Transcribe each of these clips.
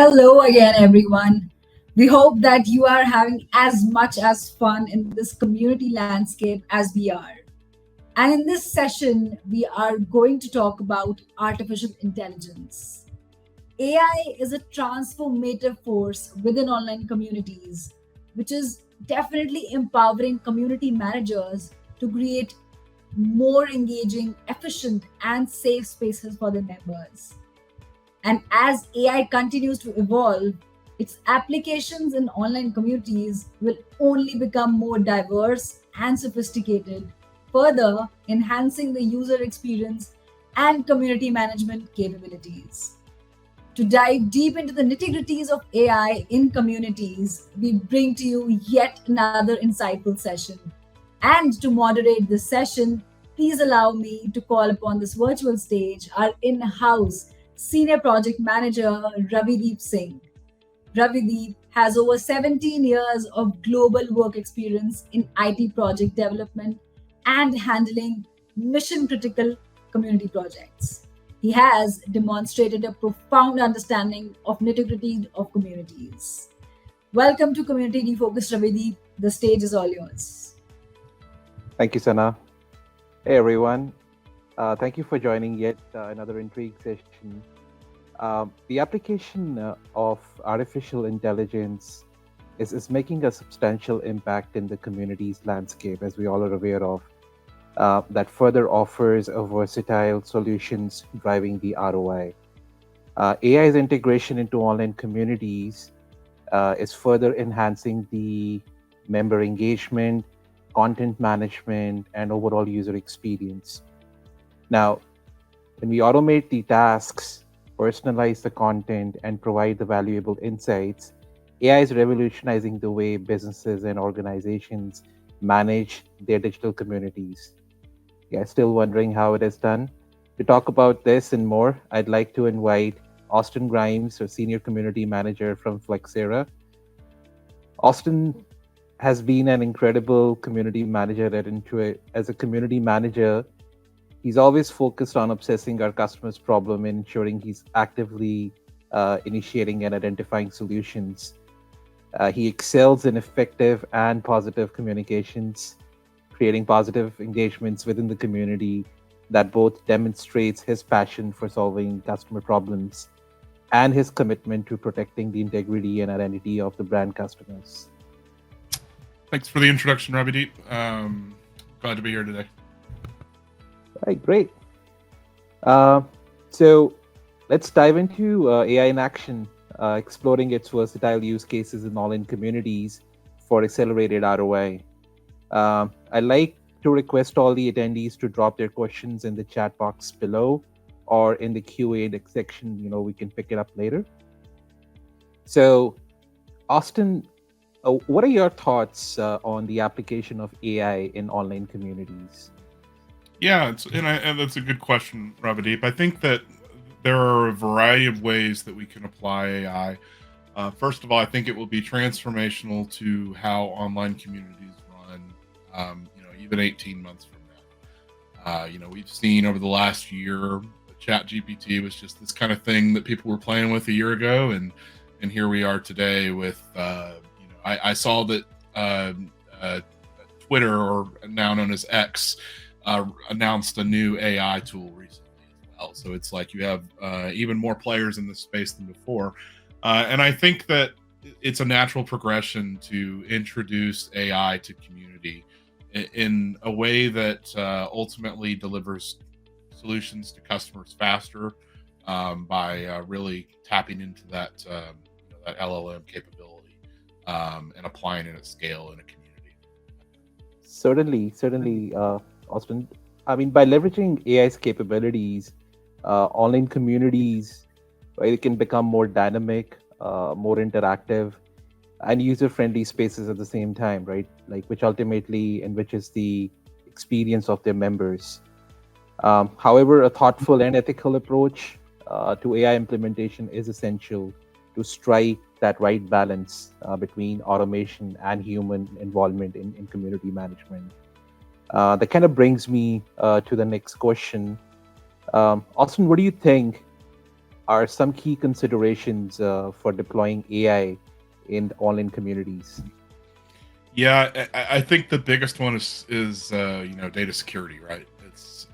Hello again, everyone. We hope that you are having as much as fun in this community landscape as we are. And in this session, we are going to talk about artificial intelligence. AI is a transformative force within online communities, which is definitely empowering community managers to create more engaging, efficient, and safe spaces for their members. And as AI continues to evolve, its applications in online communities will only become more diverse and sophisticated, further enhancing the user experience and community management capabilities. To dive deep into the nitty gritties of AI in communities, we bring to you yet another insightful session. And to moderate this session, please allow me to call upon this virtual stage our in house Senior Project Manager Ravideep Singh. Ravideep has over 17 years of global work experience in IT project development and handling mission critical community projects. He has demonstrated a profound understanding of nitty gritty of communities. Welcome to Community Refocused Ravideep. The stage is all yours. Thank you, Sana. Hey, everyone. Thank you for joining yet another intrigue session. The application of artificial intelligence is making a substantial impact in the community's landscape, as we all are aware of, that further offers a versatile solutions driving the ROI. AI's integration into online communities is further enhancing the member engagement, content management, and overall user experience. Now, when we automate the tasks, personalize the content, and provide the valuable insights, AI is revolutionizing the way businesses and organizations manage their digital communities. Yeah, still wondering how it is done? To talk about this and more, I'd like to invite Austin Grimes, a senior community manager from Flexera. Austin has been an incredible community manager at Intuit. As a community manager, he's always focused on obsessing our customers' problem and ensuring he's actively initiating and identifying solutions. He excels in effective and positive communications, creating positive engagements within the community that both demonstrates his passion for solving customer problems and his commitment to protecting the integrity and identity of the brand customers. Thanks for the introduction, Ravideep. Glad to be here today. All right, great. So let's dive into AI in action, exploring its versatile use cases in online communities for accelerated ROI. I'd like to request all the attendees to drop their questions in the chat box below or in the QA section. We can pick it up later. So, Austin, what are your thoughts on the application of AI in online communities? Yeah, and that's a good question, Ravideep. I think that there are a variety of ways that we can apply AI. First of all, I think it will be transformational to how online communities run. Even 18 months from now. We've seen over the last year, Chat GPT was just this kind of thing that people were playing with a year ago, and here we are today with. I saw that Twitter, or now known as X, announced a new AI tool recently as well. So it's like you have even more players in this space than before. And I think that it's a natural progression to introduce AI to community in a way that ultimately delivers solutions to customers faster by really tapping into that LLM capability and applying it at scale in a community. Certainly, Austin. I mean, by leveraging AI's capabilities, online communities, right, it can become more dynamic, more interactive, and user-friendly spaces at the same time, right? Like, which ultimately enriches the experience of their members. However, a thoughtful and ethical approach to AI implementation is essential to strike that right balance between automation and human involvement in community management. That kind of brings me to the next question. Austin, what do you think are some key considerations for deploying AI in online communities? Yeah, I think the biggest one is data security, right? It's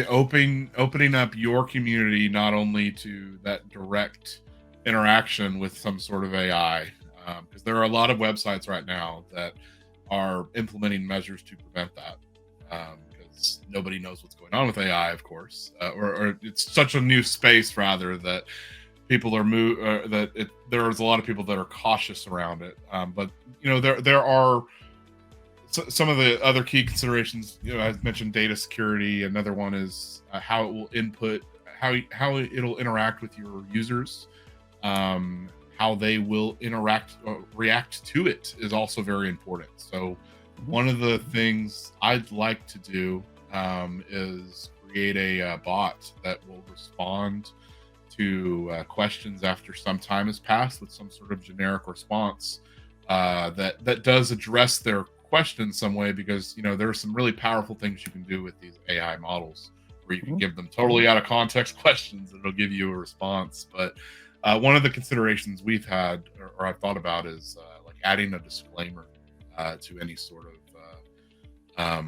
opening up your community not only to that direct interaction with some sort of AI, because there are a lot of websites right now that are implementing measures to prevent that, because nobody knows what's going on with AI, of course, or it's such a new space rather that people are there's a lot of people that are cautious around it, but there are some of the other key considerations. I mentioned data security. Another one is how it will input, how it'll interact with your users, how they will react to it is also very important. So one of the things I'd like to do is create a bot that will respond to questions after some time has passed with some sort of generic response that does address their question in some way, because there are some really powerful things you can do with these AI models where you can give them totally out of context questions and it'll give you a response. But one of the considerations we've had or I've thought about is like adding a disclaimer to any sort of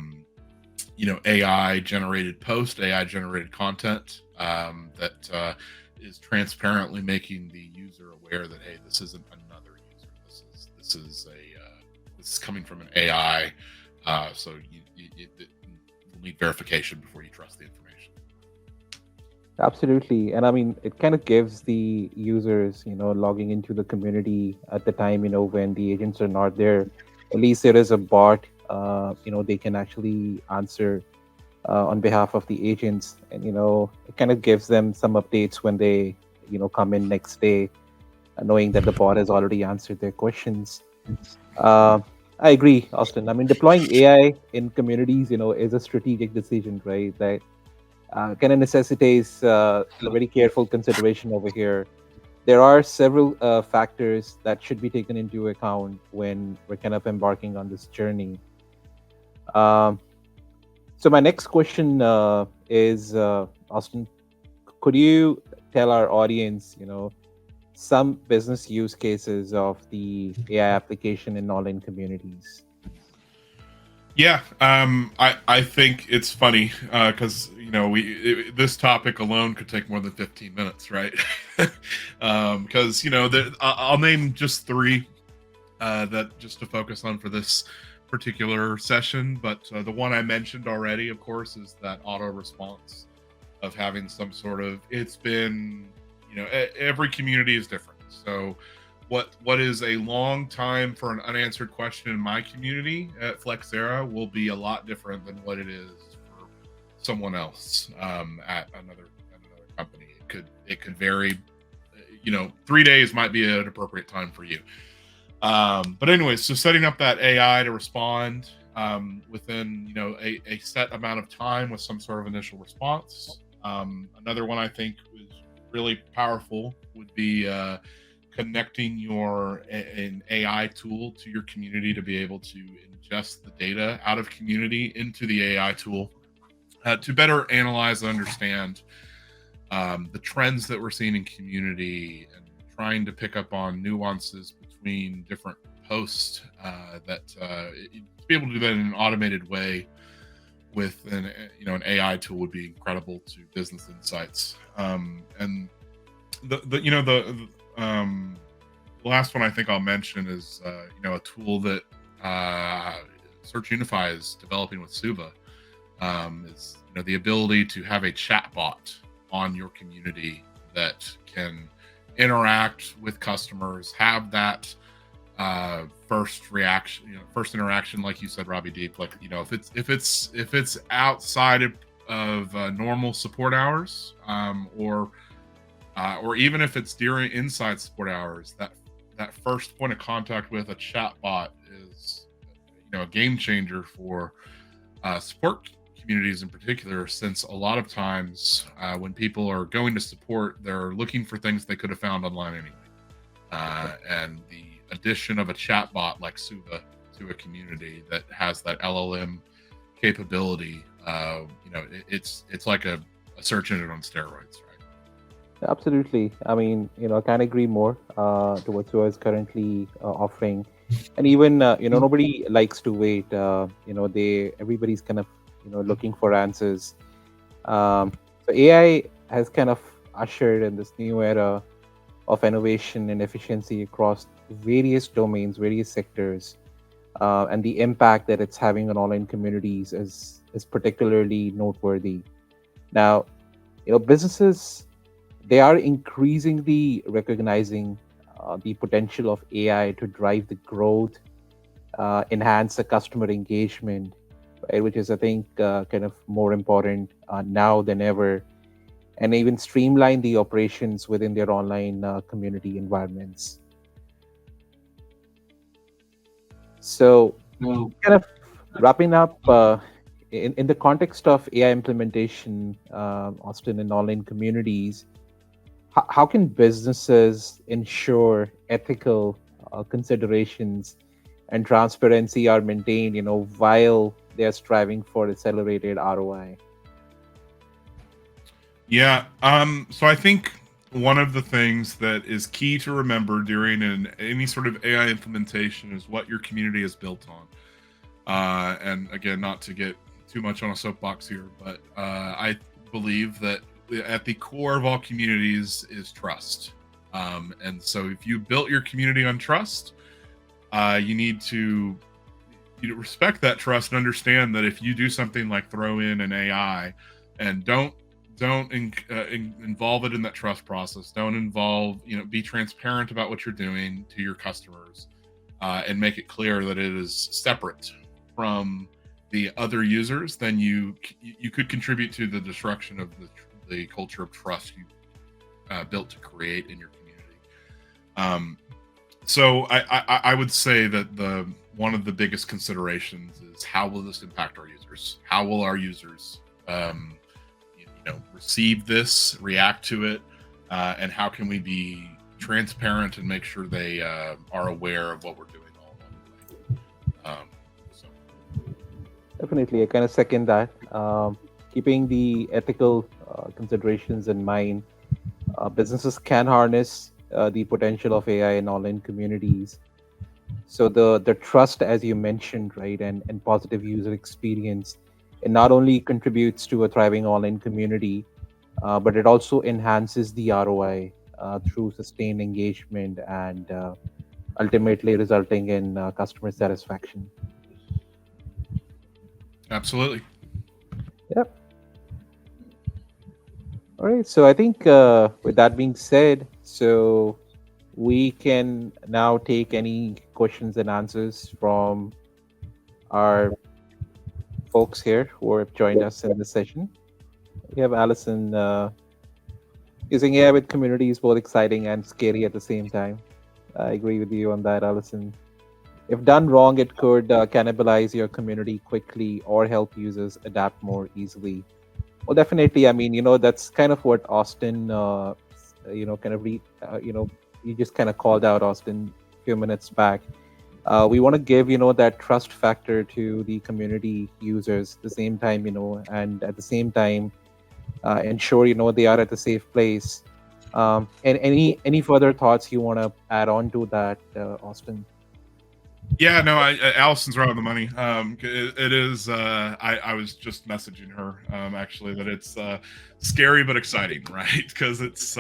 AI generated post, AI generated content that is transparently making the user aware that, hey, this isn't another user. This is coming from an AI. So you'll need verification before you trust the information. Absolutely. And I mean, it kind of gives the users, logging into the community at the time, when the agents are not there, at least there is a bot, they can actually answer on behalf of the agents. And, it kind of gives them some updates when they, come in next day, knowing that the bot has already answered their questions. I agree, Austin. I mean, deploying AI in communities, is a strategic decision, right? That kind of necessitates a very careful consideration over here. There are several factors that should be taken into account when we're kind of embarking on this journey. So my next question is, Austin, could you tell our audience, some business use cases of the AI application in online communities? Yeah, I think it's funny because this topic alone could take more than 15 minutes, right? Because I'll name just three that just to focus on for this particular session. But the one I mentioned already, of course, is that auto response of having some sort of. It's been every community is different, so. What is a long time for an unanswered question in my community at Flexera will be a lot different than what it is for someone else at another company. It could vary. 3 days might be an appropriate time for you. But anyways, so setting up that AI to respond within a set amount of time with some sort of initial response. Another one I think is really powerful would be connecting an AI tool to your community to be able to ingest the data out of community into the AI tool to better analyze and understand the trends that we're seeing in community and trying to pick up on nuances between different posts to be able to do that in an automated way with an AI tool would be incredible to business insights. And the last one I think I'll mention is a tool that Search Unify is developing with Suva. Is the ability to have a chat bot on your community that can interact with customers, have that first interaction, like you said, Ravideep. Like if it's outside of normal support hours, or even if it's during inside support hours, that first point of contact with a chat bot is a game changer for support communities in particular, since a lot of times when people are going to support, they're looking for things they could have found online anyway. And the addition of a chat bot like Suva to a community that has that LLM capability, it's like a search engine on steroids, right? Absolutely. I mean, I can't agree more to what Suha is currently offering. And even, nobody likes to wait. Everybody's kind of, looking for answers. So AI has kind of ushered in this new era of innovation and efficiency across various domains, various sectors, and the impact that it's having on online communities is particularly noteworthy. Now, businesses, they are increasingly recognizing the potential of AI to drive the growth, enhance the customer engagement, right, which is, I think, kind of more important now than ever, and even streamline the operations within their online community environments. So, kind of wrapping up, in the context of AI implementation, Austin, in online communities, how can businesses ensure ethical considerations and transparency are maintained, while they're striving for accelerated ROI? Yeah. So I think one of the things that is key to remember during any sort of AI implementation is what your community is built on. And again, not to get too much on a soapbox here, but I believe that at the core of all communities is trust. And so if you built your community on trust, you need to respect that trust and understand that if you do something like throw in an AI and don't involve it in that trust process, don't involve, be transparent about what you're doing to your customers, and make it clear that it is separate from the other users, then you could contribute to the destruction of the culture of trust you built to create in your community. So I would say that the one of the biggest considerations is how will this impact our users? How will our users receive this, react to it, and how can we be transparent and make sure they are aware of what we're doing all along the way. So. Definitely, I kind of second that. Keeping the ethical considerations in mind, businesses can harness the potential of AI in online communities. So the trust, as you mentioned, right, and positive user experience, it not only contributes to a thriving online community, but it also enhances the ROI through sustained engagement and ultimately resulting in customer satisfaction. Absolutely. Yep. All right. So I think with that being said, so we can now take any questions and answers from our folks here who have joined us in this session. We have Allison. Using AI with community is both exciting and scary at the same time. I agree with you on that, Allison. If done wrong, it could cannibalize your community quickly or help users adapt more easily. Well, definitely. I mean, that's kind of what Austin, kind of you just kind of called out, Austin, a few minutes back. We want to give, that trust factor to the community users at the same time, and at the same time, ensure, they are at a safe place. And any further thoughts you want to add on to that, Austin? Yeah, no, Allison's right on the money. It is. I was just messaging her actually that it's scary but exciting, right? Because it's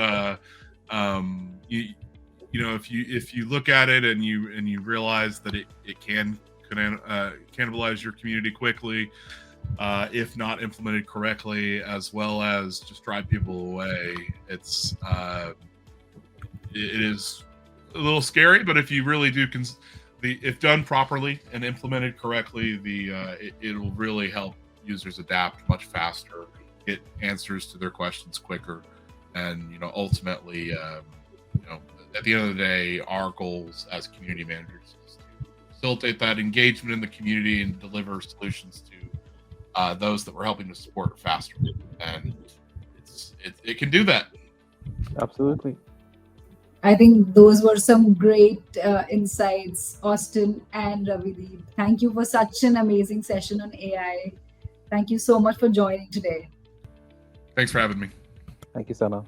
if you look at it and you realize that it can cannibalize your community quickly, if not implemented correctly, as well as just drive people away. It is a little scary, but if you really do if done properly and implemented correctly, it'll really help users adapt much faster, get answers to their questions quicker, and ultimately, at the end of the day, our goals as community managers is to facilitate that engagement in the community and deliver solutions to those that we're helping to support faster, and it can do that. Absolutely. I think those were some great insights, Austin and Ravideep. Thank you for such an amazing session on AI. Thank you so much for joining today. Thanks for having me. Thank you, Sana.